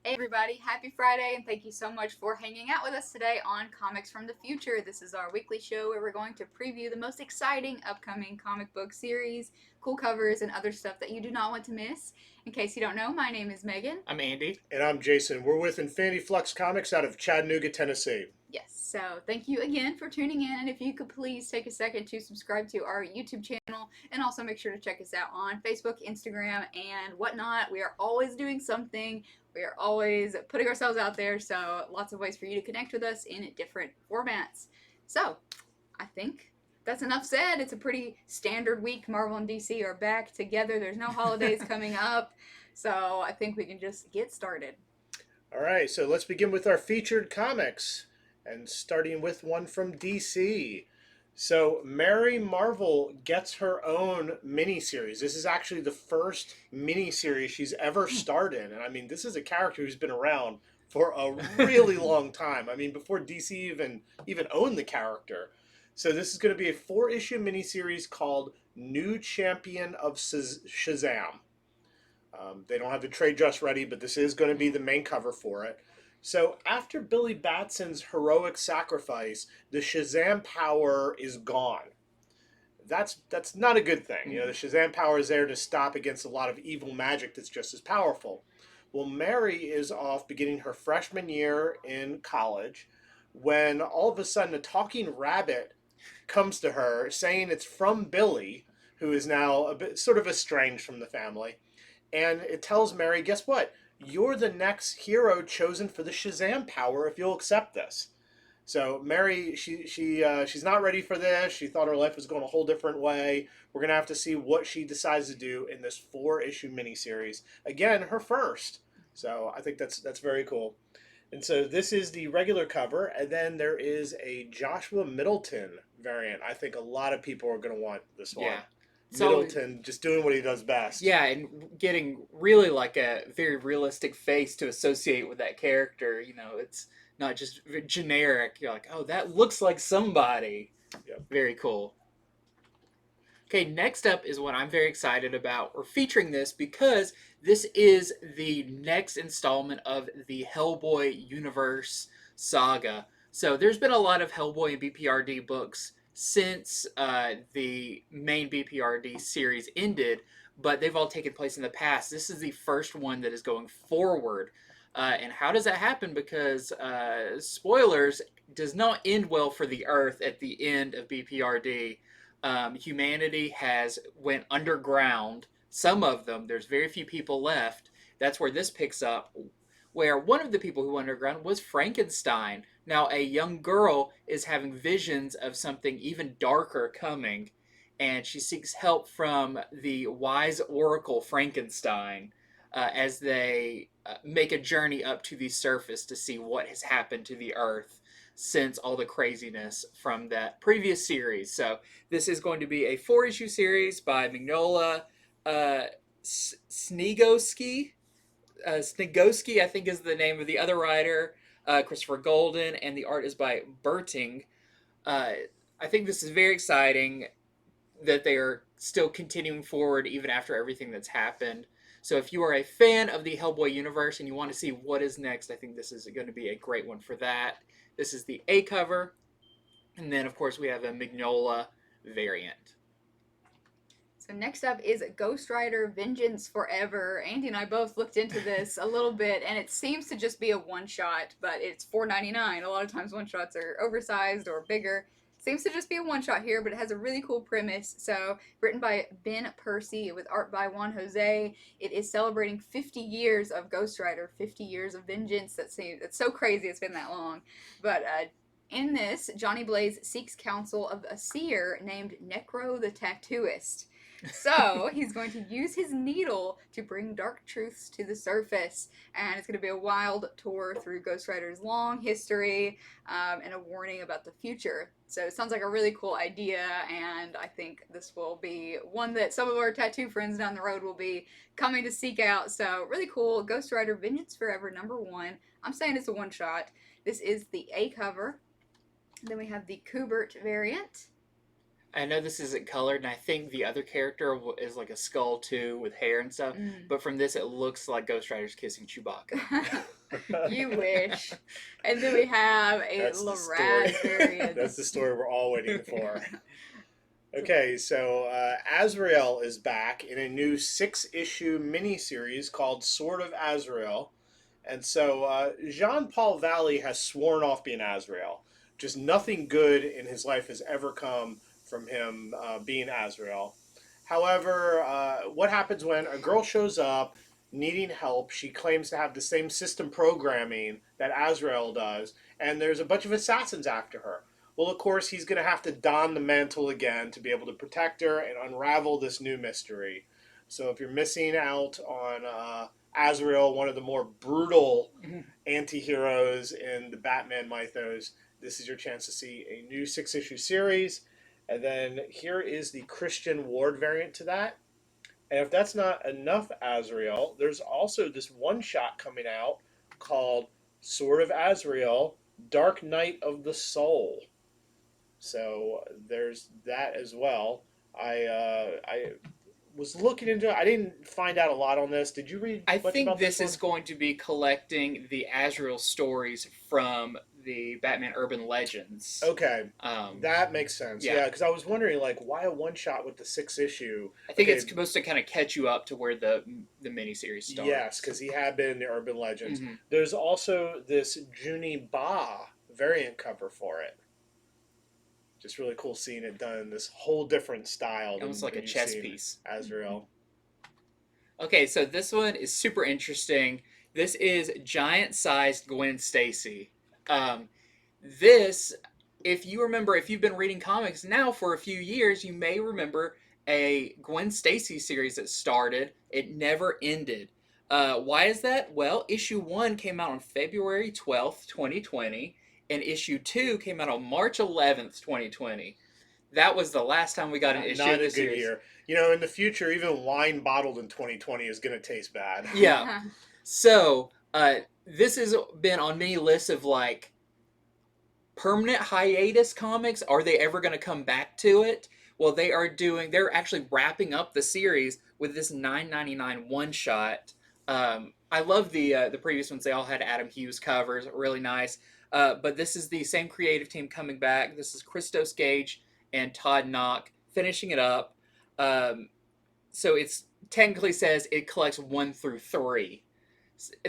Hey everybody, happy Friday, and thank you so much for hanging out with us today on Comics from the Future. This is our weekly show where we're going to preview the most exciting upcoming comic book series, cool covers, and other stuff that you do not want to miss. In case you don't know, my name is Megan. I'm Andy. And I'm Jason. We're with Infinity Flux Comics out of Chattanooga, Tennessee. Yes, so thank you again for tuning in, and if you could please take a second to subscribe to our YouTube channel, and also make sure to check us out on Facebook, Instagram, and whatnot. We are always doing something. We are always putting ourselves out there, so lots of ways for you to connect with us in different formats. So, I think that's enough said. It's a pretty standard week. Marvel and DC are back together. There's no holidays coming up, so I think we can just get started. All right, so let's begin with our featured comics, and starting with one from DC. So Mary Marvel gets her own miniseries. This is actually the first miniseries she's ever starred in, and I mean, this is a character who's been around for a really long time. I mean, before DC even owned the character. So this is going to be a 4-issue miniseries called New Champion of Shazam. They don't have the trade just ready, but this is going to be the main cover for it. So after Billy Batson's heroic sacrifice, the Shazam power is gone. That's not a good thing. You know, the Shazam power is there to stop against a lot of evil magic that's just as powerful. Well, Mary is off beginning her freshman year in college when all of a sudden a talking rabbit comes to her saying it's from Billy, who is now a bit sort of estranged from the family. And it tells Mary, guess what? You're the next hero chosen for the Shazam power if you'll accept this. So Mary, she's not ready for this. She thought her life was going a whole different way. We're gonna have to see what she decides to do in this 4-issue miniseries. Again, her first. So I think that's very cool. And so this is the regular cover, and then there is a Joshua Middleton variant. I think a lot of people are gonna want this one. Yeah. So, Middleton just doing what he does best. Yeah, and getting really like a very realistic face to associate with that character. You know, it's not just generic. You're like, oh, that looks like somebody. Yep. Very cool. Okay, next up is what I'm very excited about. We're featuring this because this is the next installment of the Hellboy universe saga. So there's been a lot of Hellboy and BPRD books since the main BPRD series ended, but they've all taken place in the past. This is the first one that is going forward. And how does that happen? Because, spoilers, does not end well for the Earth at the end of BPRD. Humanity has went underground. Some of them, there's very few people left. That's where this picks up, where one of the people who went underground was Frankenstein. Now, a young girl is having visions of something even darker coming, and she seeks help from the wise oracle Frankenstein as they make a journey up to the surface to see what has happened to the Earth since all the craziness from that previous series. So this is going to be a 4-issue series by MIGNOLA Snigoski. Snigoski, I think, is the name of the other writer. Christopher Golden, and the art is by BERGTING. I think this is very exciting that they are still continuing forward even after everything that's happened. So if you are a fan of the Hellboy universe and you want to see what is next, I think this is going to be a great one for that. This is the A cover. And then, of course, we have a MIGNOLA variant. So next up is Ghost Rider Vengeance Forever. Andy and I both looked into this a little bit, and it seems to just be a one-shot, but it's $4.99. A lot of times one-shots are oversized or bigger. Seems to just be a one-shot here, but it has a really cool premise. So, written by Ben Percy with art by Juan Jose. It is celebrating 50 years of Ghost Rider, 50 years of vengeance. That's so crazy it's been that long. But in this, Johnny Blaze seeks counsel of a seer named Necro the Tattooist. So he's going to use his needle to bring dark truths to the surface, and it's going to be a wild tour through Ghost Rider's long history and a warning about the future. So it sounds like a really cool idea, and I think this will be one that some of our tattoo friends down the road will be coming to seek out. So really cool. Ghost Rider Vengeance Forever #1. I'm saying it's a one-shot. This is the A cover. Then we have the KUBERT variant. I know this isn't colored, and I think the other character is like a skull too with hair and stuff. Mm. But from this, it looks like Ghost Rider's kissing Chewbacca. You wish. And then we have a That's the story. LARRAZ variant. That's the story we're all waiting for. Okay, so Azrael is back in a new 6-issue miniseries called Sword of Azrael. And so Jean-Paul Valley has sworn off being Azrael. Just nothing good in his life has ever come from him being Azrael. However, what happens when a girl shows up needing help? She claims to have the same system programming that Azrael does, and there's a bunch of assassins after her. Well, of course, he's going to have to don the mantle again to be able to protect her and unravel this new mystery. So if you're missing out on Azrael, one of the more brutal anti-heroes in the Batman mythos, this is your chance to see a new 6-issue series. And then here is the Christian Ward variant to that. And if that's not enough Azrael, there's also this one-shot coming out called Sword of Azrael, Dark Night of the Soul. So there's that as well. I was looking into it. I didn't find out a lot on this. Did you read? I much think about this one? is going to be collecting the Azrael stories from the Batman Urban Legends. Okay, Um, that makes sense. yeah. Yeah, because I was wondering, like, why a one shot with the 6-issue? I think Okay. it's supposed to kind of catch you up to where the miniseries starts. Yes, because he had been in the Urban Legends. Mhm. There's also this Juni variant cover for it. Just really cool seeing it done in this whole different style. than Almost like a when you've chess seen piece. Azrael. Okay, so this one is super interesting. This is giant-sized Gwen Stacy. This, if you remember, if you've been reading comics now for a few years, you may remember a Gwen Stacy series that started. It never ended. Why is that? Well, issue 1 came out on February 12th, 2020, and issue 2 came out on March 11th, 2020. That was the last time we got an issue Not of the a good series. year. You know, in the future, even wine bottled in 2020 is going to taste bad. Yeah. So, this has been on many lists of like permanent hiatus comics. Are they ever going to come back to it? Well, they're actually wrapping up the series with this $9.99 one shot. I love the previous ones. They all had Adam Hughes covers, really nice. But this is the same creative team coming back. This is Christos Gage and Todd Knock finishing it up. So it's technically says it collects 1 through 3.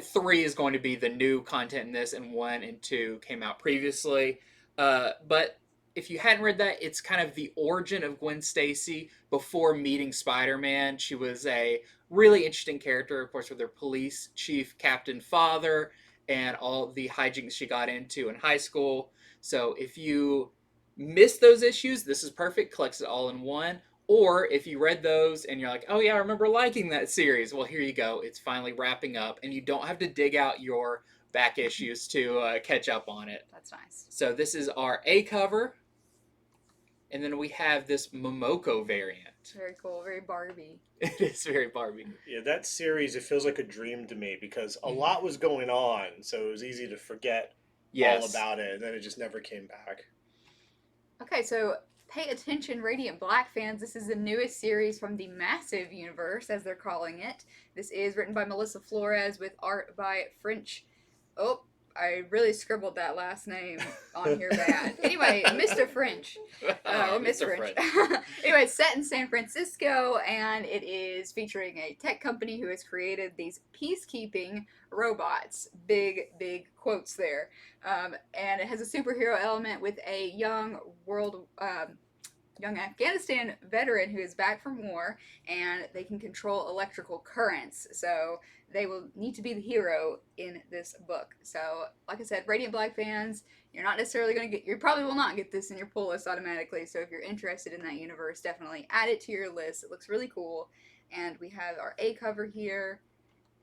3 is going to be the new content in this, and 1 and 2 came out previously. But if you hadn't read that, it's kind of the origin of Gwen Stacy before meeting Spider-Man. She was a really interesting character, of course, with her police chief, Captain Father, and all the hijinks she got into in high school. So if you missed those issues, this is perfect. Collects it all in one. Or if you read those and you're like, oh yeah, I remember liking that series. Well, here you go. It's finally wrapping up, and you don't have to dig out your back issues to catch up on it. That's nice. So this is our A cover. And then we have this Momoko variant. Very cool. Very Barbie. It is very Barbie. Yeah, that series, it feels like a dream to me because a lot was going on, so it was easy to forget all about it, and then it just never came back. Okay, so pay attention, Radiant Black fans. This is the newest series from the Massive Universe, as they're calling it. This is written by Melissa Flores with art by French. Oh, I really scribbled that last name on here bad. Anyway, Mr. French. Or Miss French. Anyway, it's set in San Francisco, and it is featuring a tech company who has created these peacekeeping robots. Big, big quotes there. And it has a superhero element with a young Afghanistan veteran who is back from war, and they can control electrical currents. So they will need to be the hero in this book. So, like I said, Radiant Black fans, you're not necessarily going to get, you probably will not get this in your pull list automatically. So if you're interested in that universe, definitely add it to your list. It looks really cool. And we have our A cover here.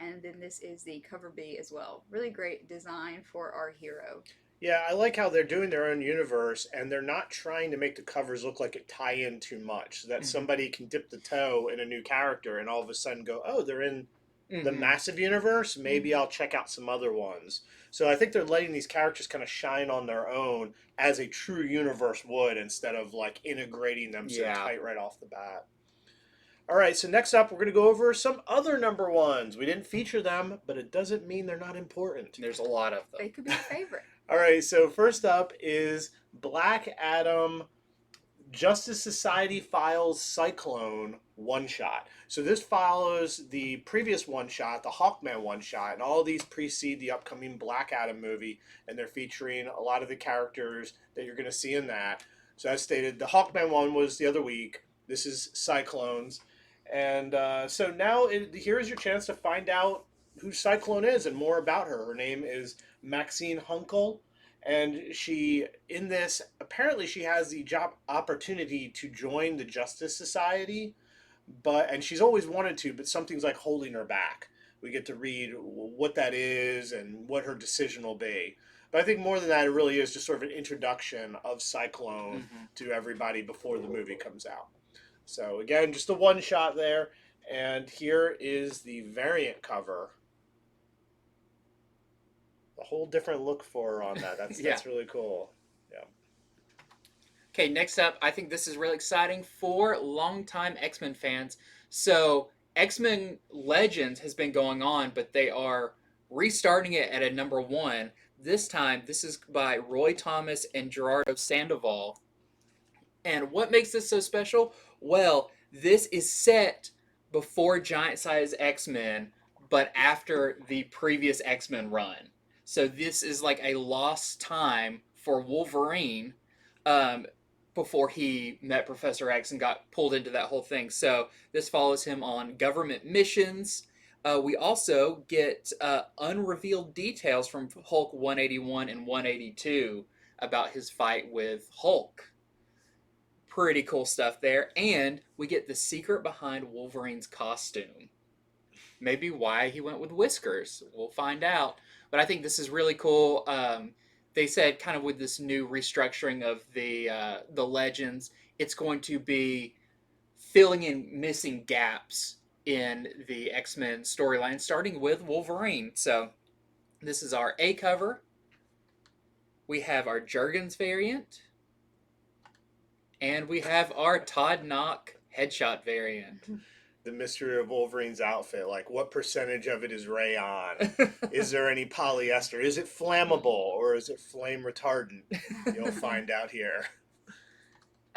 And then this is the cover B as well. Really great design for our hero. Yeah, I like how they're doing their own universe, and they're not trying to make the covers look like it tie in too much, so that somebody can dip the toe in a new character and all of a sudden go, oh, they're in the Mhm. massive universe, maybe I'll check out some other ones. So I think they're letting these characters kind of shine on their own as a true universe would, instead of like integrating them so Yeah. tight right off the bat. All right, so next up, we're going to go over some other number ones. We didn't feature them, but it doesn't mean they're not important. There's a lot of They them. could be your favorite. All right, so first up is Black Adam Justice Society Files Cyclone one shot. So this follows the previous one shot, the Hawkman one shot, and all these precede the upcoming Black Adam movie, and they're featuring a lot of the characters that you're going to see in that. So as stated, the Hawkman one was the other week. This is Cyclones. And so now here's your chance to find out who Cyclone is and more about her. Her name is Maxine Hunkel, and she in this apparently she has the job opportunity to join the Justice Society, and she's always wanted to, but something's like holding her back. We get to read what that is and what her decision will be. But I think more than that, it really is just sort of an introduction of Cyclone to everybody before the movie comes out. So again, just a one shot there. And here is the variant cover. A whole different look for her on that. That's Yeah. that's really cool. Yeah. Okay, next up, I think this is really exciting for longtime X-Men fans. So, X-Men Legends has been going on, but they are restarting it at a number 1. This time, this is by Roy Thomas and Gerardo Sandoval. And what makes this so special? Well, this is set before Giant Size X-Men, but after the previous X-Men run. So this is like a lost time for Wolverine, before he met Professor X and got pulled into that whole thing. So this follows him on government missions. We also get unrevealed details from Hulk 181 and 182 about his fight with Hulk. Pretty cool stuff there. And we get the secret behind Wolverine's costume. Maybe why he went with whiskers. We'll find out. But I think this is really cool. They said kind of with this new restructuring of the Legends, it's going to be filling in missing gaps in the X-Men storyline, starting with Wolverine. So this is our A cover. We have our Jurgens variant. And we have our Todd Knock headshot variant. The mystery of Wolverine's outfit. Like, what percentage of it is rayon? Is there any polyester? Is it flammable or is it flame retardant? You'll find out here.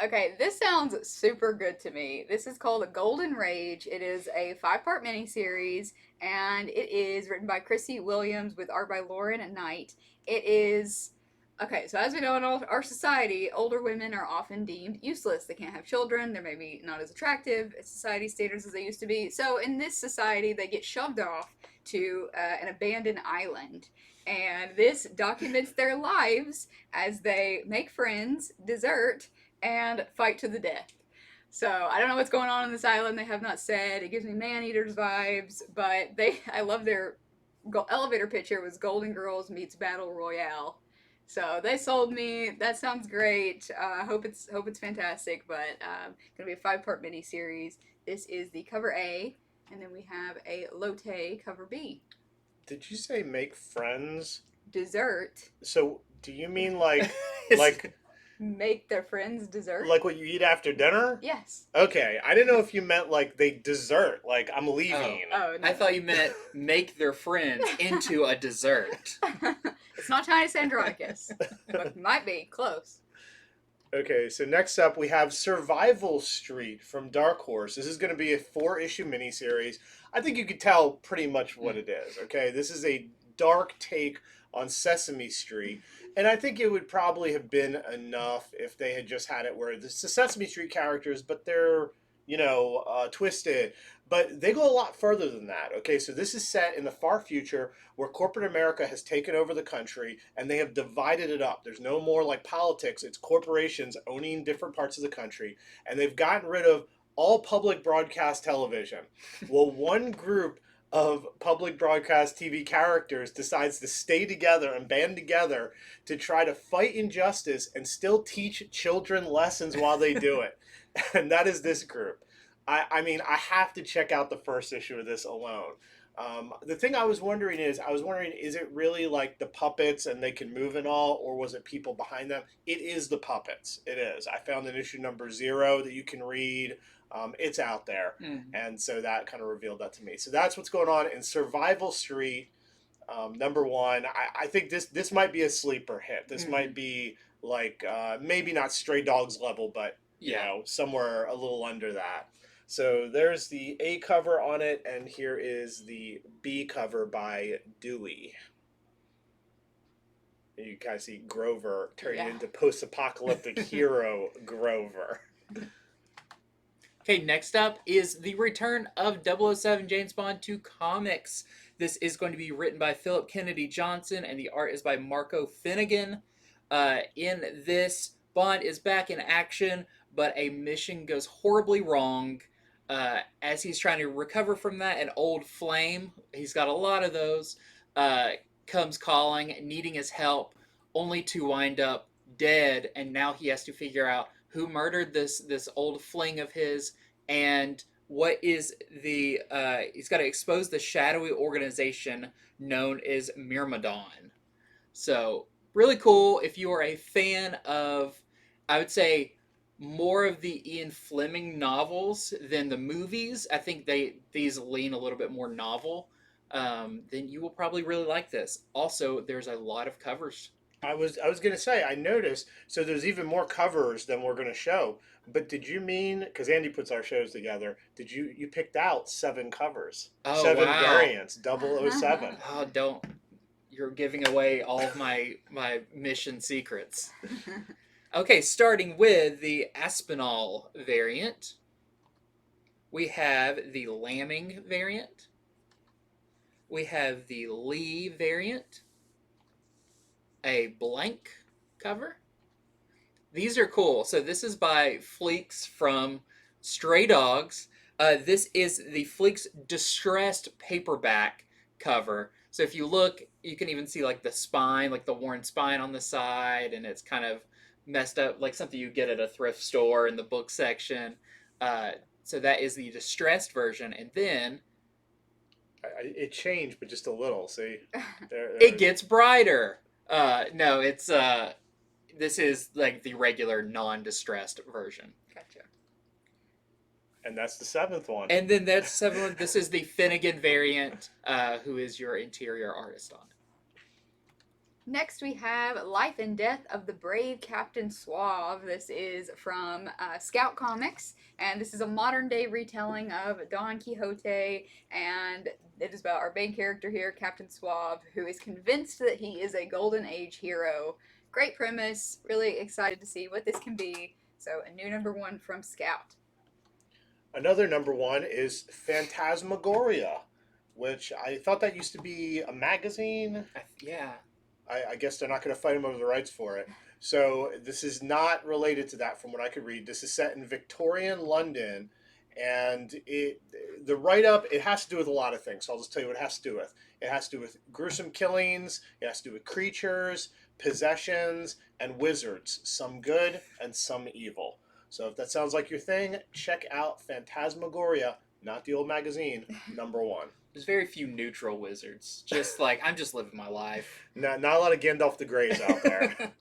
Okay, this sounds super good to me. This is called Golden Rage. It is a 5-part miniseries, and it is written by Chrissy Williams with art by Lauren Knight. It is... Okay, so as we know in our society, older women are often deemed useless. They can't have children, they're maybe not as attractive as society standards as they used to be. So in this society, they get shoved off to an abandoned island. And this documents their lives as they make friends, desert, and fight to the death. So I don't know what's going on this island. They have not said. It gives me Man-Eaters vibes, but I love their elevator picture was Golden Girls meets Battle Royale. So they sold me. That sounds great. Hope it's fantastic. But gonna be a 5-part miniseries. This is the cover A, and then we have a Lotte cover B. Did you say make friends? Dessert. So do you mean like Make their friends dessert? like what you eat after dinner? Yes. Okay, I didn't know if you meant like they dessert, like I'm leaving. Oh, no. I thought you meant make their friends into a dessert. It's not Titus Andronicus, but might be close. Okay, so next up we have Survival Street from Dark Horse. This is going to be a 4-issue miniseries. I think you could tell pretty much what it is. Okay, this is a dark take on Sesame Street. And I think it would probably have been enough if they had just had it where it's the Sesame Street characters, but they're, twisted. But they go a lot further than that. Okay, so this is set in the far future where corporate America has taken over the country and they have divided it up. There's no more like politics. It's corporations owning different parts of the country. And they've gotten rid of all public broadcast television. Well, one group of public broadcast TV characters decides to stay together and band together to try to fight injustice and still teach children lessons while they do it. And that is this group. I mean, I have to check out the first issue of this alone. The thing I was wondering is, is it really like the puppets and they can move and all, or was it people behind them? It is the puppets. It is. I found an issue number 0 that you can read. It's out there, and so that kind of revealed that to me. So that's what's going on in Survival Street. Number 1, I think this might be a sleeper hit. This might be like maybe not Stray Dogs level, but you know, somewhere a little under that. So there's the A cover on it, and here is the B cover by Dewey. And you kind of see Grover turning into post-apocalyptic hero Grover. Okay, next up is the return of 007 James Bond to comics. This is going to be written by Philip Kennedy Johnson, and the art is by Marco Finnegan. In this, Bond is back in action, but a mission goes horribly wrong. As he's trying to recover from that, an old flame, he's got a lot of those, comes calling, needing his help, only to wind up dead, and now he has to figure out who murdered this old fling of his, and what is the he's got to expose the shadowy organization known as Myrmidon. So really cool. If you are a fan of, I would say, more of the Ian Fleming novels than the movies, I think these lean a little bit more novel, then you will probably really like this. Also, there's a lot of covers. I was going to say, I noticed, so there's even more covers than we're going to show. But did you mean, because Andy puts our shows together, did you picked out 7 covers? Oh, 7 wow. variants, 007. Oh, don't. You're giving away all of my mission secrets. Okay, starting with the Aspinall variant. We have the Lambing variant. We have the Lee variant. A blank cover. These are cool. So this is by Fleeks from Stray Dogs. This is the Fleeks distressed paperback cover. So if you look, you can even see like the spine, like the worn spine on the side, and it's kind of messed up, like something you get at a thrift store in the book section. So that is the distressed version, and then it changed, but just a little. See, it gets brighter. No, it's this is like the regular non-distressed version. Gotcha. And that's the 7th one. And then that's 7th one. This is the Finnegan variant, who is your interior artist on it. Next we have Life and Death of the Brave Captain Suave. This is from Scout Comics, and this is a modern day retelling of Don Quixote, and it is about our main character here, Captain Suave, who is convinced that he is a Golden Age hero. Great premise, really excited to see what this can be. So a new number 1 from Scout. Another number 1 is Phantasmagoria, which I thought that used to be a magazine. Yeah. I guess they're not going to fight him over the rights for it. So this is not related to that from what I could read. This is set in Victorian London, and the write-up, it has to do with a lot of things. So I'll just tell you what it has to do with. It has to do with gruesome killings, it has to do with creatures, possessions, and wizards. Some good and some evil. So if that sounds like your thing, check out Phantasmagoria, not the old magazine, number 1. There's very few neutral wizards. Just like, I'm just living my life. Not a lot of Gandalf the Greys out there.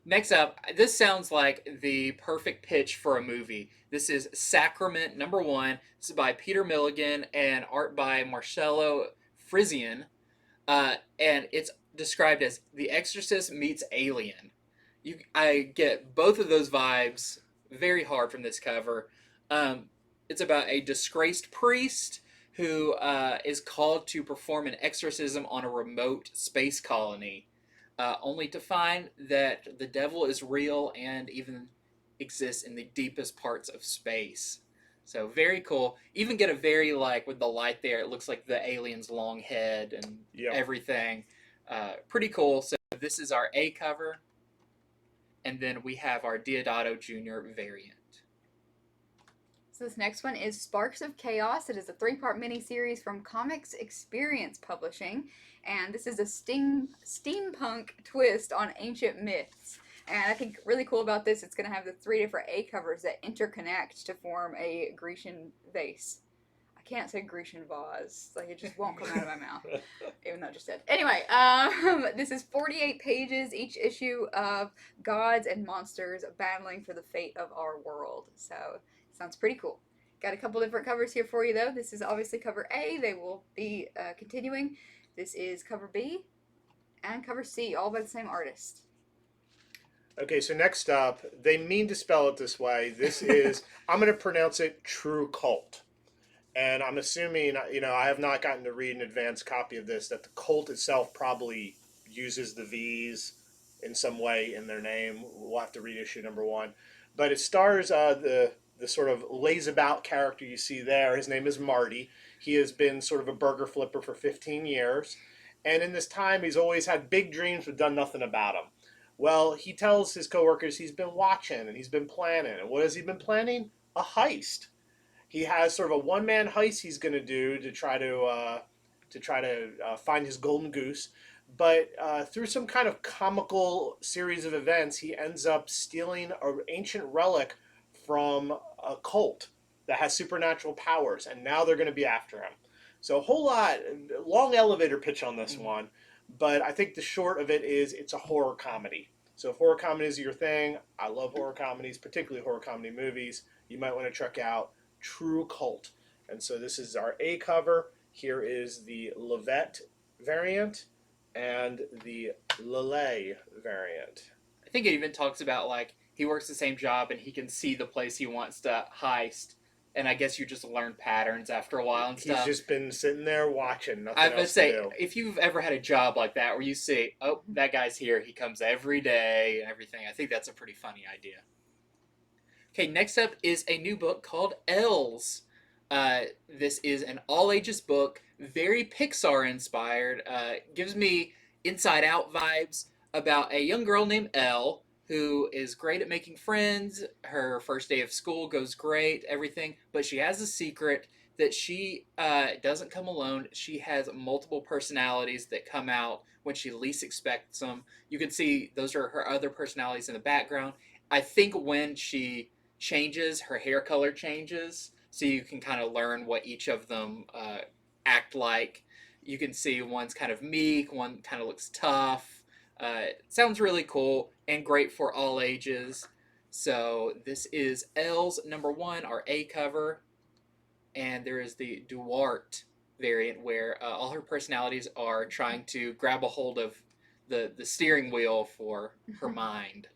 Next up, this sounds like the perfect pitch for a movie. This is Sacrament number 1. This is by Peter Milligan and art by Marcello Frizian. And it's described as The Exorcist meets Alien. I get both of those vibes very hard from this cover. It's about a disgraced priest who is called to perform an exorcism on a remote space colony, only to find that the devil is real and even exists in the deepest parts of space. So very cool. Even get a very, like, with the light there, it looks like the alien's long head and everything. Pretty cool. So this is our A cover. And then we have our Diodato Jr. variant. So this next one is Sparks of Chaos. It is a 3-part miniseries from Comics Experience Publishing, and this is a steampunk twist on ancient myths. And I think really cool about this, it's going to have the 3 different A covers that interconnect to form a Grecian vase. I can't say Grecian vase. Like, it just won't come out of my mouth. Even though I just did. Anyway, this is 48 pages, each issue of gods and monsters battling for the fate of our world. So, sounds pretty cool. Got a couple different covers here for you, though. This is obviously cover A. They will be continuing. This is cover B and cover C, all by the same artist. Okay, so next up, they mean to spell it this way. This is, I'm going to pronounce it True Cult. And I'm assuming, I have not gotten to read an advanced copy of this, that the cult itself probably uses the V's in some way in their name. We'll have to read issue number 1. But it stars the sort of lays-about character you see there. His name is Marty. He has been sort of a burger flipper for 15 years. And in this time, he's always had big dreams but done nothing about them. Well, he tells his coworkers he's been watching and he's been planning. And what has he been planning? A heist. He has sort of a one-man heist he's going to do to try to find his golden goose. But through some kind of comical series of events, he ends up stealing an ancient relic from a cult that has supernatural powers. And now they're going to be after him. So a whole lot, long elevator pitch on this one. But I think the short of it is it's a horror comedy. So if horror comedies are your thing, I love horror comedies, particularly horror comedy movies. You might want to check out True Cult. And so this is our A cover. Here is the Levette variant and the Lele variant. I think it even talks about, like, he works the same job and he can see the place he wants to heist. And I guess you just learn patterns after a while and stuff. He's just been sitting there watching, nothing I was going to else say, to do. if you've ever had a job like that where you see, oh, that guy's here, he comes every day and everything, I think that's a pretty funny idea. Okay, next up is a new book called Els. This is an all-ages book, very Pixar-inspired. Gives me Inside Out vibes about a young girl named Elle who is great at making friends. Her first day of school goes great, everything. But she has a secret that she doesn't come alone. She has multiple personalities that come out when she least expects them. You can see those are her other personalities in the background. I think when she changes, her hair color changes. So you can kind of learn what each of them act like. You can see one's kind of meek, one kind of looks tough. Sounds really cool and great for all ages. So this is Els number 1, our A cover. And there is the Duarte variant where all her personalities are trying to grab a hold of the steering wheel for her mind.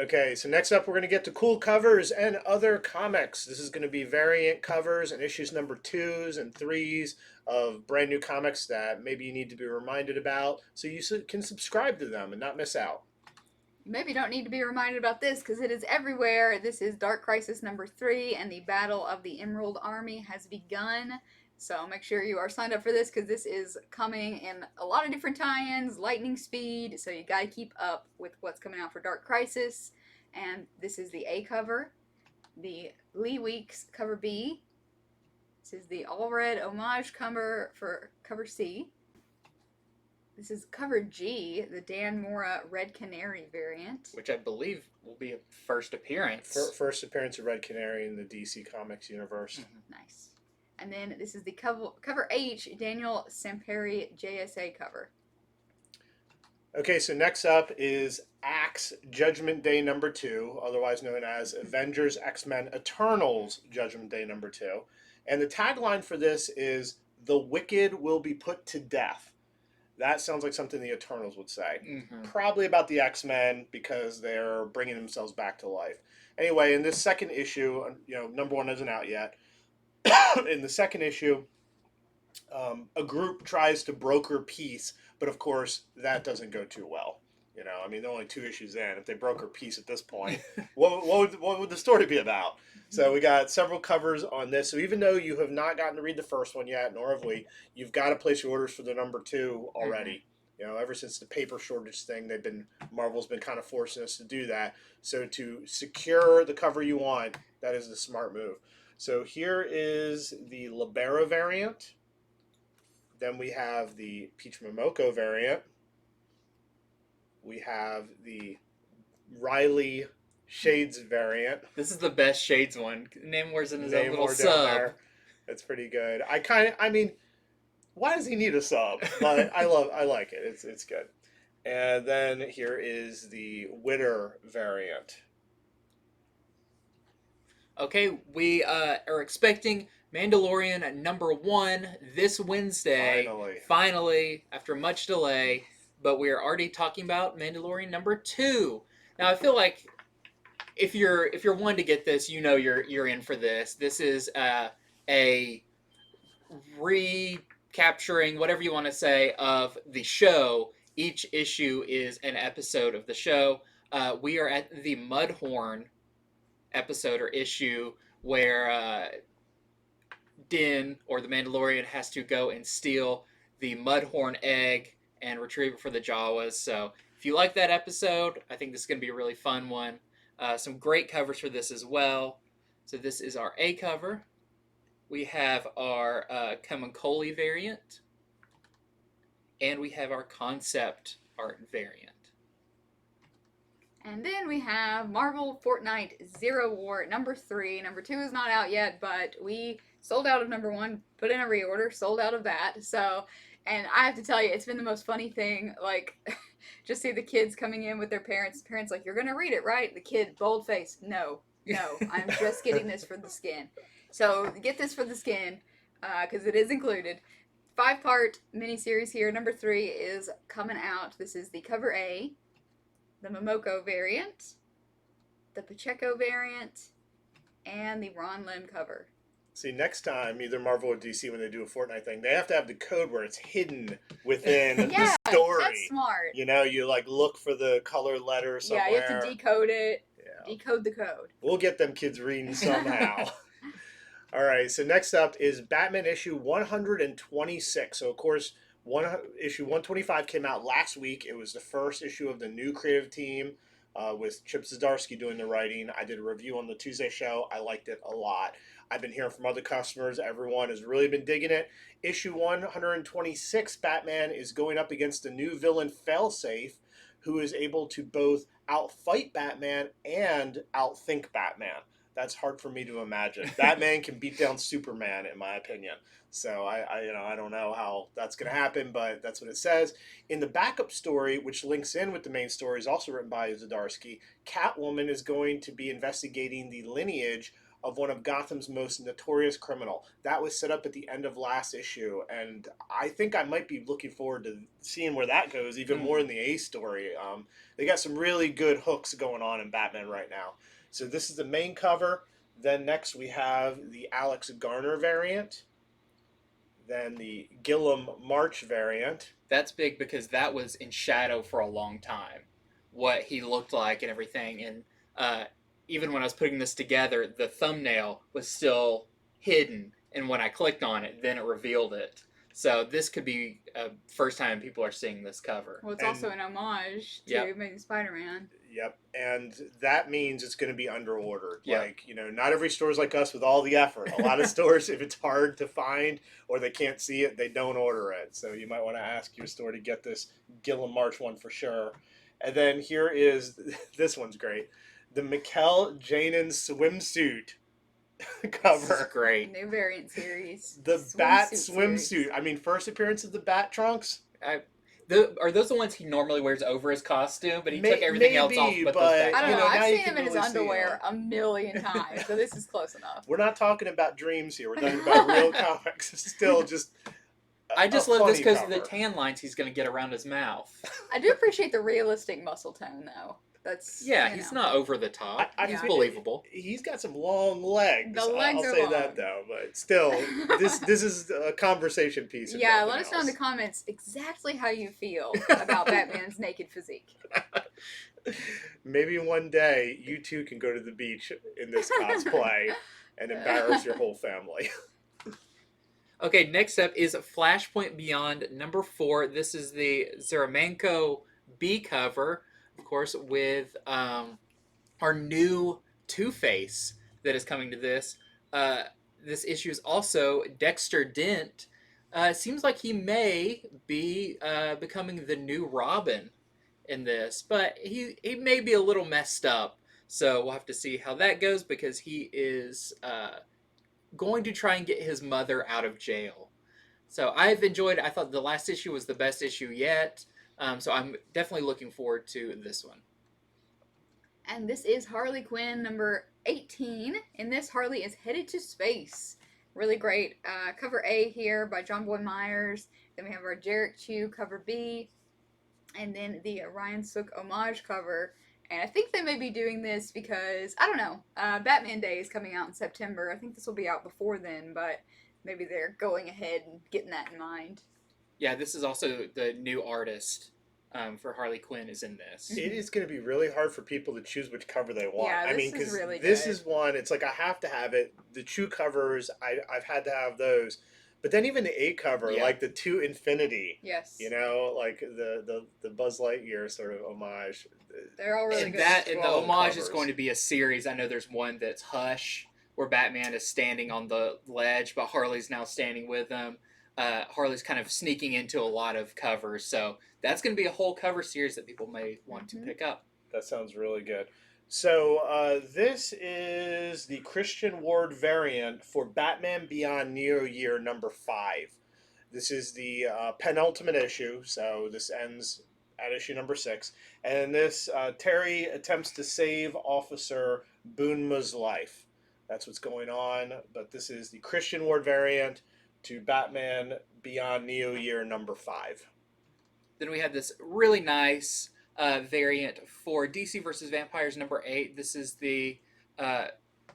Okay, so next up we're going to get to cool covers and other comics. This is going to be variant covers and issues number 2s and 3s of brand new comics that maybe you need to be reminded about so you can subscribe to them and not miss out. Maybe you don't need to be reminded about this because it is everywhere. This is Dark Crisis number 3 and the Battle of the Emerald Army has begun. So make sure you are signed up for this because this is coming in a lot of different tie-ins, lightning speed, so you got to keep up with what's coming out for Dark Crisis. And this is the A cover, the Lee Weeks cover B. This is the All Red homage cover for cover C. This is cover G, the Dan Mora Red Canary variant. Which I believe will be a first appearance. First appearance of Red Canary in the DC Comics universe. Mm-hmm. Nice. And then this is the cover H, Daniel Samperi JSA cover. Okay, so next up is Axe Judgment Day number 2, otherwise known as Avengers X-Men Eternals Judgment Day number 2. And the tagline for this is, "The wicked will be put to death." That sounds like something the Eternals would say. Mm-hmm. Probably about the X-Men because they're bringing themselves back to life. Anyway, in this second issue, number 1 isn't out yet. In the second issue, a group tries to broker peace, but of course that doesn't go too well. There are only 2 issues in. If they broker peace at this point, what would the story be about? So we got several covers on this. So even though you have not gotten to read the first one yet, nor have we, you've got to place your orders for the number 2 already. Mm-hmm. Ever since the paper shortage thing, Marvel's been kind of forcing us to do that. So to secure the cover you want, that is the smart move. So here is the Libera variant. Then we have the Peach Momoko variant. We have the Riley Shades variant. This is the best Shades one. Namor's in his own little sub. That's pretty good. I mean, why does he need a sub? But I like it. It's good. And then here is the Winter variant. Okay, we are expecting Mandalorian #1 this Wednesday. Finally, after much delay. But we are already talking about Mandalorian #2. Now, I feel like if you're one to get this, you know you're in for this. This is a recapturing, whatever you want to say, of the show. Each issue is an episode of the show. We are at the Mudhorn episode or issue where Din, or the Mandalorian, has to go and steal the Mudhorn egg and retrieve it for the Jawas. So if you like that episode, I think this is going to be a really fun one. Some great covers for this as well. So this is our A cover. We have our Kamikoli variant. And we have our concept art variant. And then we have Marvel Fortnite Zero War #3. #2 is not out yet, but we sold out of #1, put in a reorder, sold out of that. So, and I have to tell you, it's been the most funny thing. Like, just see the kids coming in with their parents. Parents like, "You're gonna read it, right?" The kid, bold face, no, I'm just getting this for the skin. So get this for the skin, because it is included. 5-part miniseries here. #3 is coming out. This is the cover A, the Momoko variant, the Pacheco variant, and the Ron Lim cover. See, next time, either Marvel or DC, when they do a Fortnite thing, they have to have the code where it's hidden within Yeah, the story. that's smart. You know, you like look for the color letter somewhere. Yeah, you have to decode it. Yeah. Decode the code. We'll get them kids reading somehow. All right, so next up is Batman issue 126. So, of course, issue 125 came out last week. It was the first issue of the new creative team with Chip Zdarsky doing the writing. I did a review on the Tuesday show. I liked it a lot. I've been hearing from other customers. Everyone has really been digging it. Issue 126, Batman is going up against the new villain Failsafe, who is able to both outfight Batman and outthink Batman. That's hard for me to imagine. Batman can beat down Superman, in my opinion. So I don't know how that's going to happen, but that's what it says. In the backup story, which links in with the main story, is also written by Zdarsky. Catwoman is going to be investigating the lineage of one of Gotham's most notorious criminal. That was set up at the end of last issue, and I think I might be looking forward to seeing where that goes, even more in the A story. They got some really good hooks going on in Batman right now. So this is the main cover. Then next we have the Alex Garner variant. Then the Gilliam March variant. That's big because that was in shadow for a long time, what he looked like and everything. And even when I was putting this together, the thumbnail was still hidden. And when I clicked on it, then it revealed it. So this could be a first time people are seeing this cover. Well, it's also an homage to Amazing Spider-Man. Yep, and that means it's going to be under-ordered. Yep. Like, you know, not every store's like us with all the effort. A lot of stores, if it's hard to find or they can't see it, they don't order it. So you might want to ask your store to get this Gilliam March one for sure. And then here is, this one's great, the Mikkel Janin swimsuit cover. This is great. New variant series. The Bat swimsuit. series. I mean, first appearance of the Bat trunks. Are those the ones he normally wears over his costume? But he took everything else off but those back. I don't know. now I've you seen can him in his really see underwear a million times, so this is close enough. We're not talking about dreams here. We're talking about real comics. It's still just I just love this because of cover. the tan lines he's going to get around his mouth. I do appreciate the realistic muscle tone, though. That's he's not over the top. He's mean, believable. He's got some long legs. The legs I'll are say long. that though, but still, this is a conversation piece. if Yeah, nothing let us know in the else. comments exactly how you feel about Batman's naked physique. Maybe one day you too can go to the beach in this cosplay and embarrass your whole family. Okay, next up is Flashpoint Beyond #4. This is the Zaramanko B cover, of course, with our new Two-Face that is coming to this. This issue is also Dexter Dent. Seems like he may be becoming the new Robin in this, but he may be a little messed up. So we'll have to see how that goes because he is going to try and get his mother out of jail. So I've enjoyed. I thought the last issue was the best issue yet. So I'm definitely looking forward to this one. And this is Harley Quinn number 18. In this, Harley is headed to space. Really great. Cover A here by John Boy Myers. Then we have our Jarek Chu cover B. And then the Ryan Sook homage cover. And I think they may be doing this because, I don't know, Batman Day is coming out in September. I think this will be out before then, but maybe they're going ahead and getting that in mind. Yeah, this is also the new artist for Harley Quinn is in this. It is going to be really hard for people to choose which cover they want. Yeah, I mean, this is because really this good. is one. It's like I have to have it. The Chew covers, I've had to have those. But then even the A cover, Yeah. like the To Infinity, Yes. you know, like the Buzz Lightyear sort of homage. They're all really And good. that and the Strong homage is covers. going to be a series. I know there's one that's Hush, where Batman is standing on the ledge, but Harley's now standing with him. Harley's kind of sneaking into a lot of covers, so that's going to be a whole cover series that people may want to pick up. That sounds really good. So this is the Christian Ward variant for Batman Beyond Neo Year number 5. This is the penultimate issue, so this ends at issue number 6. And in this, Terry attempts to save Officer Boonma's life. That's what's going on. But this is the Christian Ward variant to Batman Beyond Neo Year number 5. Then we have this really nice variant for DC versus Vampires number 8. This is the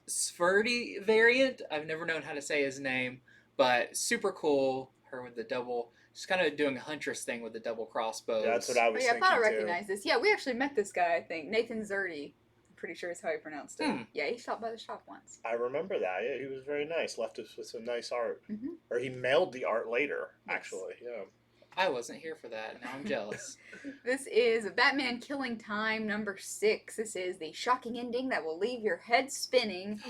Sverdi variant. I've never known how to say his name, but super cool. Her with the double, she's kind of doing a Huntress thing with the double crossbows. Yeah, that's what I was Oh, yeah, I thinking thought I too. recognized this. Yeah, we actually met this guy, I think. Nathan Zerdy. I'm pretty sure is how he pronounced it. Hmm. Yeah, he stopped by the shop once. I remember that. Yeah, he was very nice. Left us with some nice art. Mhm. Or he mailed the art later, Yes. actually. Yeah. I wasn't here for that. Now I'm jealous. This is Batman Killing Time number 6. This is the shocking ending that will leave your head spinning.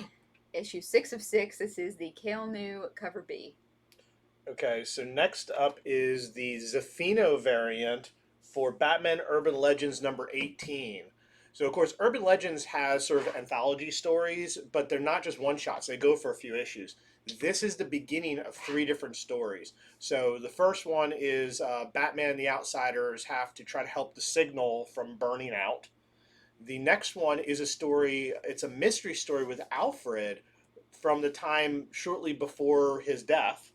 Issue 6 of 6. This is the Kale New cover B. Okay, so next up is the Zafino variant for Batman Urban Legends number 18. So, of course, Urban Legends has sort of anthology stories, but they're not just one-shots. They go for a few issues. This is the beginning of 3 different stories. So the first one is Batman and the Outsiders have to try to help the Signal from burning out. The next one is a story, it's a mystery story with Alfred from the time shortly before his death.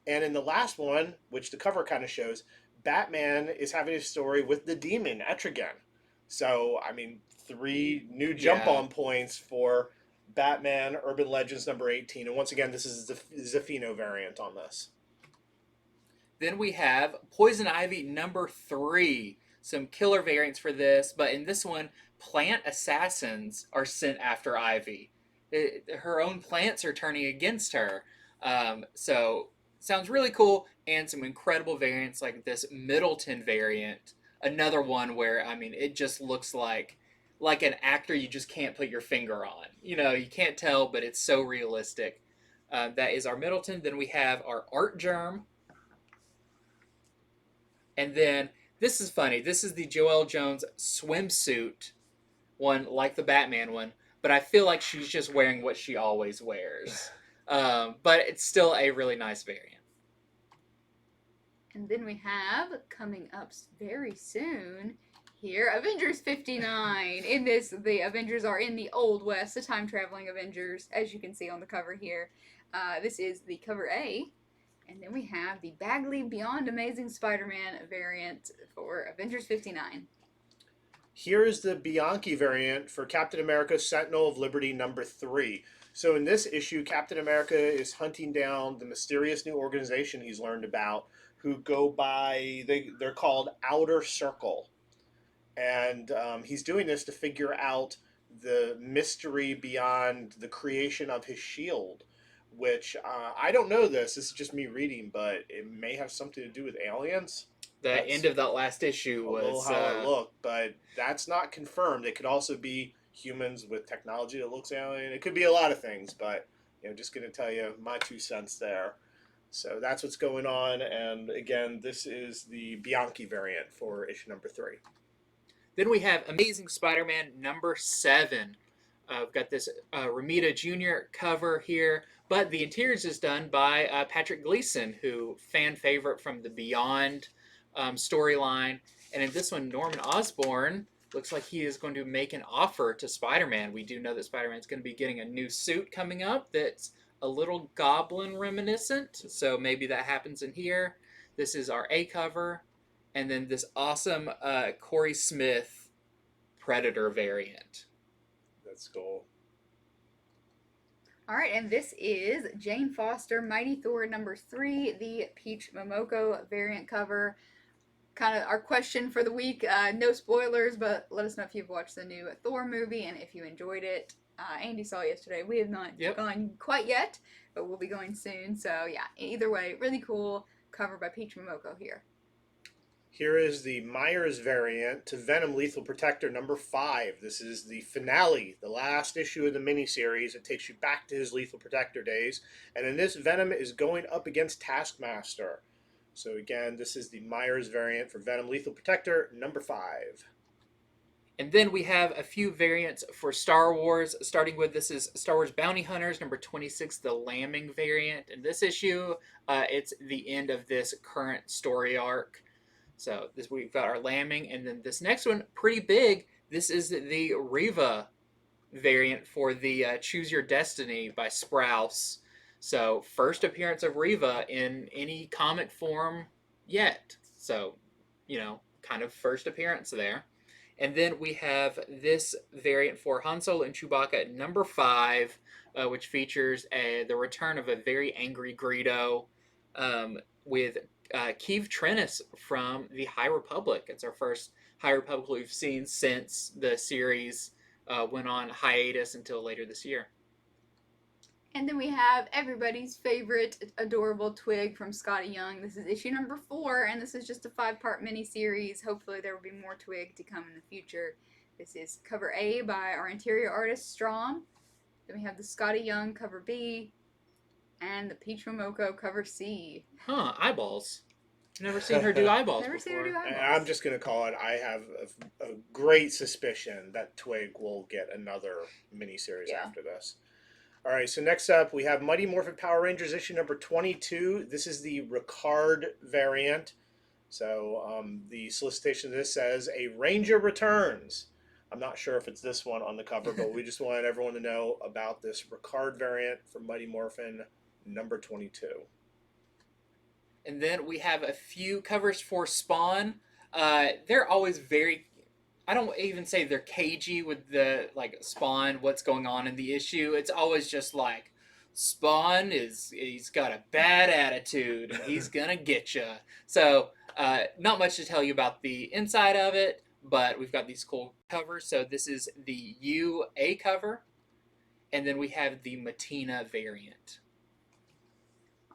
And in the last one, which the cover kind of shows, Batman is having a story with the demon, Etrigan. So, I mean, 3 new jump-on points for Batman Urban Legends number 18. And once again, this is the Zafino variant on this. Then we have Poison Ivy number 3. Some killer variants for this, but in this one, plant assassins are sent after Ivy. Her own plants are turning against her. So, sounds really cool, and some incredible variants like this Middleton variant. Another one where, I mean, it just looks like an actor you just can't put your finger on. You know, you can't tell, but it's so realistic. That is our Middleton. Then we have our Art Germ. And then, this is funny. This is the Joelle Jones swimsuit one, like the Batman one. But I feel like she's just wearing what she always wears. But it's still a really nice variant. And then we have, coming up very soon, here, Avengers 59. In this, the Avengers are in the Old West, the time-traveling Avengers, as you can see on the cover here. This is the cover A. And then we have the Bagley Beyond Amazing Spider-Man variant for Avengers 59. Here is the Bianchi variant for Captain America Sentinel of Liberty number 3. So in this issue, Captain America is hunting down the mysterious new organization he's learned about, who go by, they're called Outer Circle. And he's doing this to figure out the mystery beyond the creation of his shield, which I don't know this is just me reading, but it may have something to do with aliens. The end of that last issue was... how it looked, but that's not confirmed. It could also be humans with technology that looks alien. It could be a lot of things, but just going to tell you my 2 cents there. So that's what's going on, and again, this is the Bianchi variant for issue number 3. Then we have Amazing Spider-Man number 7. We've got this Romita Jr. cover here, but the interiors is done by Patrick Gleason, who fan favorite from the Beyond storyline. And in this one, Norman Osborn looks like he is going to make an offer to Spider-Man. We do know that Spider-Man's going to be getting a new suit coming up that's a little Goblin reminiscent, so maybe that happens in here. This is our A cover, and then this awesome Corey Smith Predator variant. That's cool. All right, and this is Jane Foster, Mighty Thor #3, the Peach Momoko variant cover. Kind of our question for the week. No spoilers, but let us know if you've watched the new Thor movie and if you enjoyed it. Andy saw it yesterday. We have not gone quite yet, but we'll be going soon. So yeah, either way, really cool cover by Peach Momoko here. Here is the Myers variant to Venom Lethal Protector #5. This is the finale, the last issue of the miniseries. It takes you back to his Lethal Protector days. And in this, Venom is going up against Taskmaster. So again, this is the Myers variant for Venom Lethal Protector #5. And then we have a few variants for Star Wars, starting with this is Star Wars Bounty Hunters #26, the Lambing variant. In this issue, it's the end of this current story arc. So this we've got our Lambing, and then this next one, pretty big. This is the Riva variant for the Choose Your Destiny by Sprouse. So first appearance of Riva in any comic form yet. So, you know, kind of first appearance there. And then we have this variant for Han Solo and Chewbacca #5, which features the return of a very angry Greedo with Keeve Trennis from the High Republic. It's our first High Republic we've seen since the series went on hiatus until later this year. And then we have everybody's favorite adorable Twig from Scotty Young. This is issue #4, and this is just a 5-part miniseries. Hopefully there will be more Twig to come in the future. This is cover A by our interior artist, Strom. Then we have the Scotty Young cover B, and the Peach Momoko cover C. Huh, eyeballs. Never seen her do eyeballs Never before. seen her do eyeballs. I'm just going to call it, I have a great suspicion that Twig will get another miniseries after this. All right, so next up we have Mighty Morphin Power Rangers issue #22. This is the Ricard variant. So the solicitation of this says, "A Ranger returns." I'm not sure if it's this one on the cover, but we just wanted everyone to know about this Ricard variant for Mighty Morphin #22. And then we have a few covers for Spawn. They're always very... I don't even say they're cagey with the, like, Spawn, what's going on in the issue. It's always just like, Spawn he's got a bad attitude, and he's gonna get you. So, not much to tell you about the inside of it, but we've got these cool covers. So this is the UA cover, and then we have the Matina variant.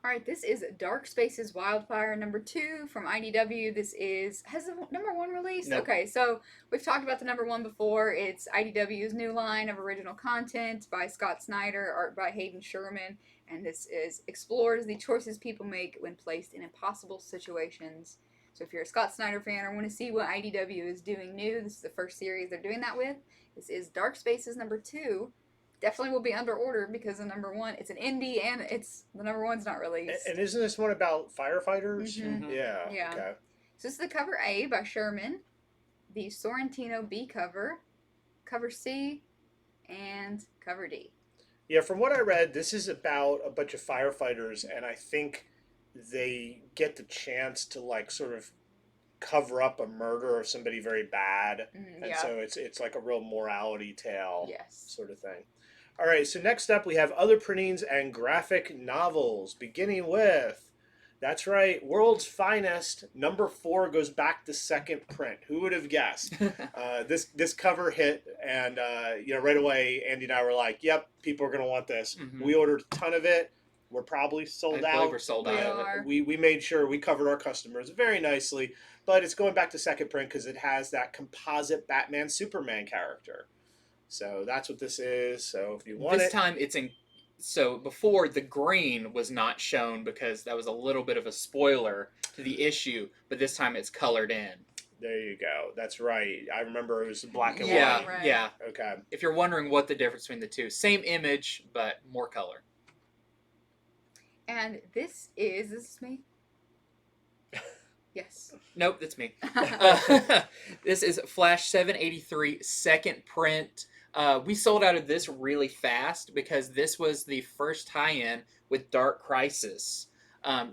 Alright, this is Dark Spaces Wildfire #2 from IDW. This is... Has the #1 released? Nope. Okay, so we've talked about the #1 before. It's IDW's new line of original content by Scott Snyder, art by Hayden Sherman. And this explores the choices people make when placed in impossible situations. So if you're a Scott Snyder fan or want to see what IDW is doing new, this is the first series they're doing that with. This is Dark Spaces #2. Definitely will be under order because the #1, it's an indie and the #1's not released. And isn't this one about firefighters? Mhm. Yeah. Okay. So this is the cover A by Sherman, the Sorrentino B cover, cover C, and cover D. Yeah, from what I read, this is about a bunch of firefighters, and I think they get the chance to, like, sort of cover up a murder of somebody very bad. And so it's like a real morality tale sort of thing. All right, so next up we have other printings and graphic novels, beginning with, that's right, World's Finest #4 goes back to second print. Who would have guessed? This cover hit, and right away Andy and I were like, "Yep, people are going to want this." We ordered a ton of it. We're probably sold I out. believe we're sold out. We We made sure we covered our customers very nicely, but it's going back to second print because it has that composite Batman Superman character. So that's what this is. So if you want this time it's in... So before, the green was not shown because that was a little bit of a spoiler to the issue, but this time it's colored in. There you go. That's right. I remember it was black and Yeah, white. Right. yeah. Okay. If you're wondering what the difference between the two, same image, but more color. And this is me? Yes. Nope, that's me. This is Flash 783 second print. We sold out of this really fast because this was the first tie-in with Dark Crisis.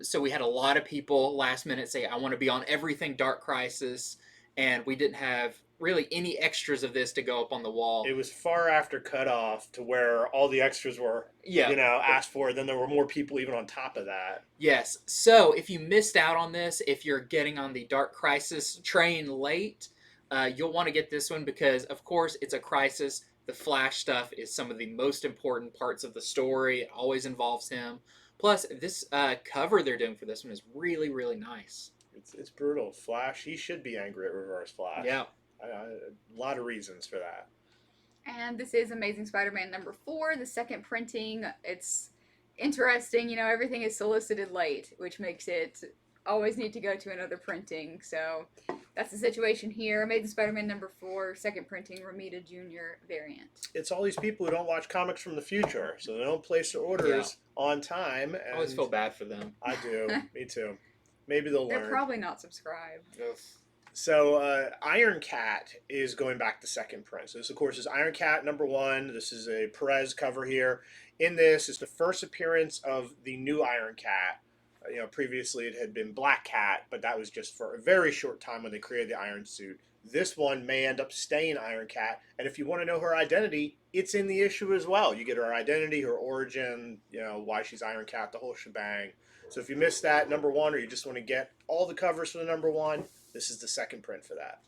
So we had a lot of people last minute say, I want to be on everything Dark Crisis, and we didn't have really any extras of this to go up on the wall. It was far after cutoff to where all the extras were, Yeah. asked for. Then there were more people even on top of that. Yes. So if you missed out on this, if you're getting on the Dark Crisis train late, you'll want to get this one because, of course, it's a crisis. The Flash stuff is some of the most important parts of the story. It always involves him. Plus, this cover they're doing for this one is really, really nice. It's brutal. Flash, he should be angry at Reverse Flash. Yeah. A lot of reasons for that. And this is Amazing Spider-Man #4, the second printing. It's interesting, everything is solicited late, which makes it always need to go to another printing. So that's the situation here. Amazing Spider-Man #4, second printing, Romita Jr. variant. It's all these people who don't watch comics from the future, so they don't place their orders on time. And I always feel bad for them. I do. Me too. Maybe they'll They're learn. probably not subscribed. So Iron Cat is going back to second print. So this, of course, is Iron Cat #1. This is a Perez cover here. In this is the first appearance of the new Iron Cat. Previously it had been Black Cat, but that was just for a very short time when they created the Iron Suit. This one may end up staying Iron Cat, and if you want to know her identity, it's in the issue as well. You get her identity, her origin, why she's Iron Cat, the whole shebang. So if you missed that #1, or you just want to get all the covers for the #1, this is the second print for that.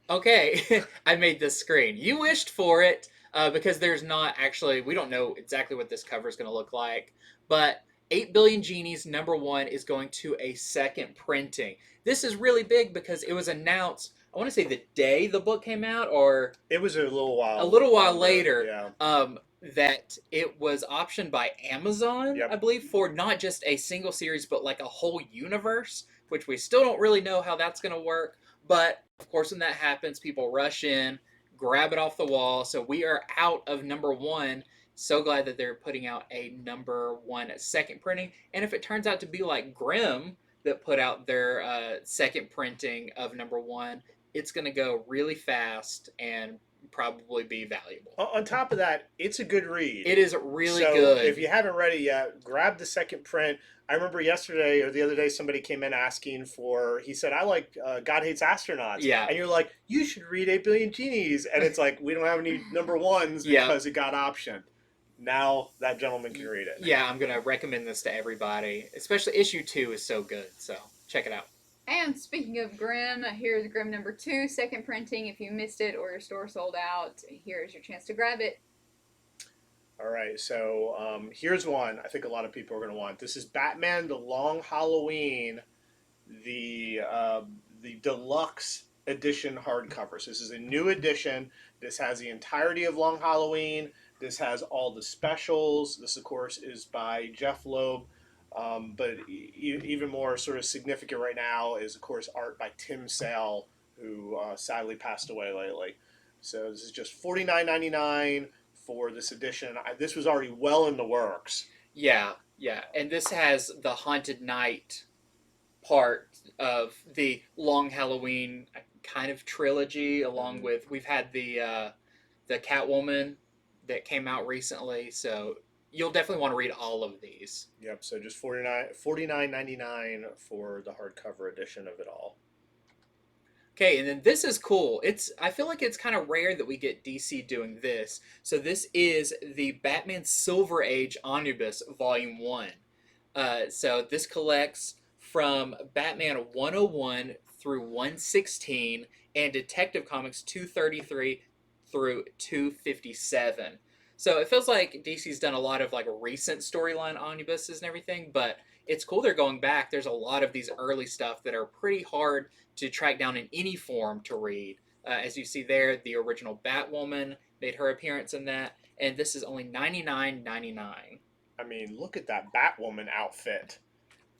Okay, I made this screen. You wished for it because there's not actually, we don't know exactly what this cover is going to look like, but 8 Billion Genies #1 is going to a second printing. This is really big because it was announced, I want to say the day the book came out, or It was a little while. later. Yeah. That it was optioned by Amazon, Yep. I believe, for not just a single series, but like a whole universe, which we still don't really know how that's going to work. But, of course, when that happens, people rush in, grab it off the wall. So we are out of #1. So glad that they're putting out a #1 second printing. And if it turns out to be like Grimm that put out their second printing of #1, it's going to go really fast and probably be valuable. On top of that, it's a good read. It is really So good. if you haven't read it yet, grab the second print. I remember yesterday or the other day somebody came in asking for, he said, I like God Hates Astronauts. Yeah. And you're like, you should read 8 Billion Genies. And it's like, we don't have any #1s Yeah. because it got optioned. Now that gentleman can read it. Yeah, I'm going to recommend this to everybody. Especially issue 2 is so good. So check it out. And speaking of Grimm, here's Grimm #2, second printing. If you missed it or your store sold out, here's your chance to grab it. All right, so here's one I think a lot of people are going to want. This is Batman: The Long Halloween, the deluxe edition hardcover. So this is a new edition. This has the entirety of Long Halloween. This has all the specials. This, of course, is by Jeff Loeb. But even more sort of significant right now is, of course, art by Tim Sale, who sadly passed away lately. So this is just $49.99 for this edition. This was already well in the works. Yeah. And this has the Haunted Night part of the Long Halloween kind of trilogy, along with, we've had the Catwoman that came out recently, so you'll definitely want to read all of these. Yep, so just $49.99 for the hardcover edition of it all. Okay, and then this is cool. I feel like it's kind of rare that we get DC doing this. So this is the Batman Silver Age Omnibus Volume 1. So this collects from Batman 101 through 116 and Detective Comics 233 through 257. So it feels like DC's done a lot of like recent storyline omnibuses and everything, but it's cool they're going back. There's a lot of these early stuff that are pretty hard to track down in any form to read. As you see there, the original Batwoman made her appearance in that, and this is only $99.99. I mean, look at that Batwoman outfit.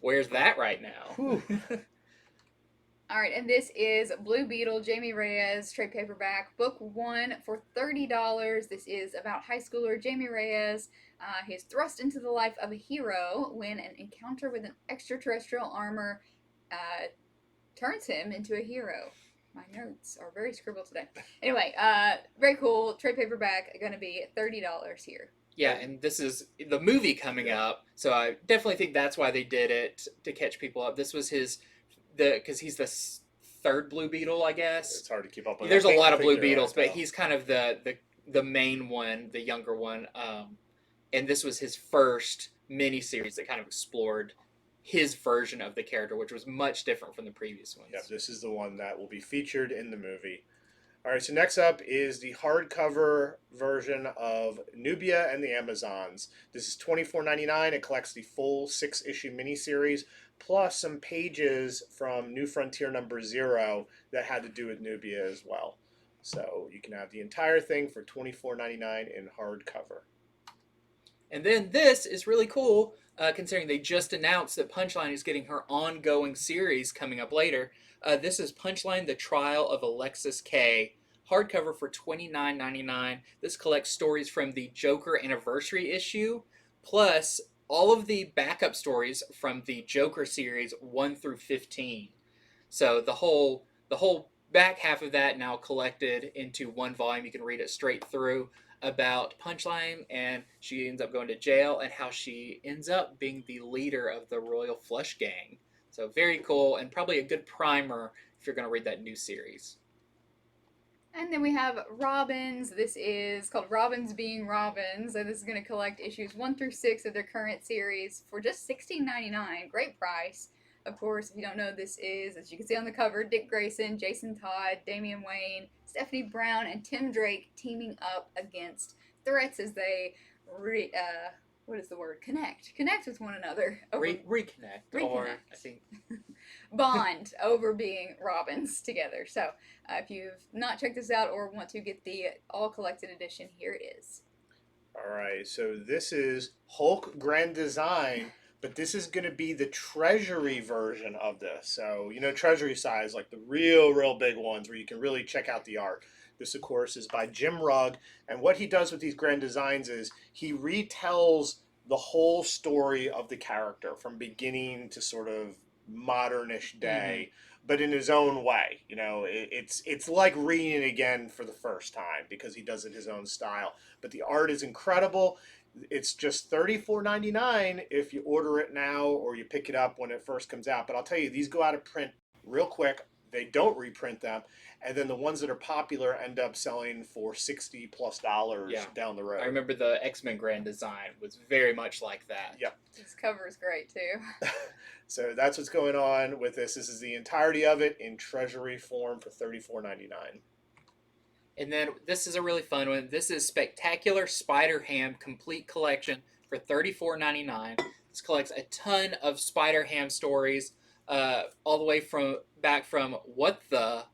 Where's that right now? All right, and this is Blue Beetle, Jamie Reyes, trade paperback, book 1 for $30. This is about high schooler Jamie Reyes. He is thrust into the life of a hero when an encounter with an extraterrestrial armor turns him into a hero. My notes are very scribbled today. Anyway, very cool. Trade paperback, going to be $30 here. Yeah, and this is the movie coming up, so I definitely think that's why they did it, to catch people up. This was because he's the third Blue Beetle, I guess. It's hard to keep up with. There's a lot of Blue Beetles, but he's kind of the main one, the younger one. And this was his first miniseries that kind of explored his version of the character, which was much different from the previous ones. Yep, this is the one that will be featured in the movie. All right, so next up is the hardcover version of Nubia and the Amazons. This is $24.99. It collects the full 6-issue miniseries, plus some pages from New Frontier number 0 that had to do with Nubia as well. So you can have the entire thing for $24.99 in hardcover. And then this is really cool, considering they just announced that Punchline is getting her ongoing series coming up later. This is Punchline, The Trial of Alexis K, hardcover for $29.99. This collects stories from the Joker anniversary issue, plus all of the backup stories from the Joker series 1 through 15. So the whole back half of that now collected into one volume. You can read it straight through, about Punchline, and she ends up going to jail, and how she ends up being the leader of the Royal Flush Gang. So very cool, and probably a good primer if you're going to read that new series. And then we have Robins. This is called Robins Being Robins. And this is going to collect issues 1 through 6 of their current series for just $16.99. Great price. Of course, if you don't know, this is, as you can see on the cover, Dick Grayson, Jason Todd, Damian Wayne, Stephanie Brown, and Tim Drake teaming up against threats as they connect with one another. Reconnect, or I think bond over being Robins together. So if you've not checked this out or want to get the all collected edition, here it is. All right, so this is Hulk Grand Design, but this is going to be the Treasury version of this. So, you know, Treasury size, like the real big ones where you can really check out the art. This, of course, is by Jim Rugg. And what he does with these Grand Designs is he retells the whole story of the character from beginning to sort of modernish day, but in his own way. You know, it's like reading it again for the first time because he does it his own style. But the art is incredible. It's just $34.99 if you order it now or you pick it up when it first comes out. But I'll tell you, these go out of print real quick. They don't reprint them. And then the ones that are popular end up selling for $60+ down the road. I remember the X-Men Grand Design was very much like that. Yep. This cover is great, too. So that's what's going on with this. This is the entirety of it in Treasury form for $34.99. And then this is a really fun one. This is Spectacular Spider-Ham Complete Collection for $34.99. This collects a ton of Spider-Ham stories, all the way from What the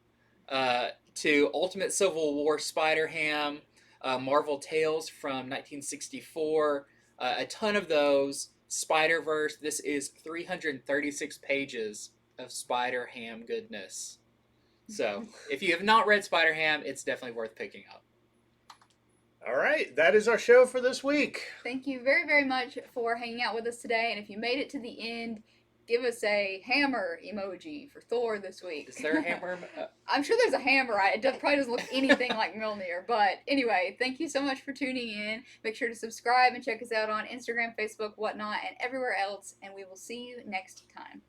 to Ultimate Civil War Spider-Ham, Marvel Tales from 1964, a ton of those. Spider-Verse. This is 336 pages of Spider-Ham goodness. So, if you have not read Spider-Ham, it's definitely worth picking up. All right, that is our show for this week. Thank you very, very much for hanging out with us today. And if you made it to the end, give us a hammer emoji for Thor this week. Is there a hammer? I'm sure there's a hammer. It probably doesn't look anything like Mjolnir. But anyway, thank you so much for tuning in. Make sure to subscribe and check us out on Instagram, Facebook, whatnot, and everywhere else. And we will see you next time.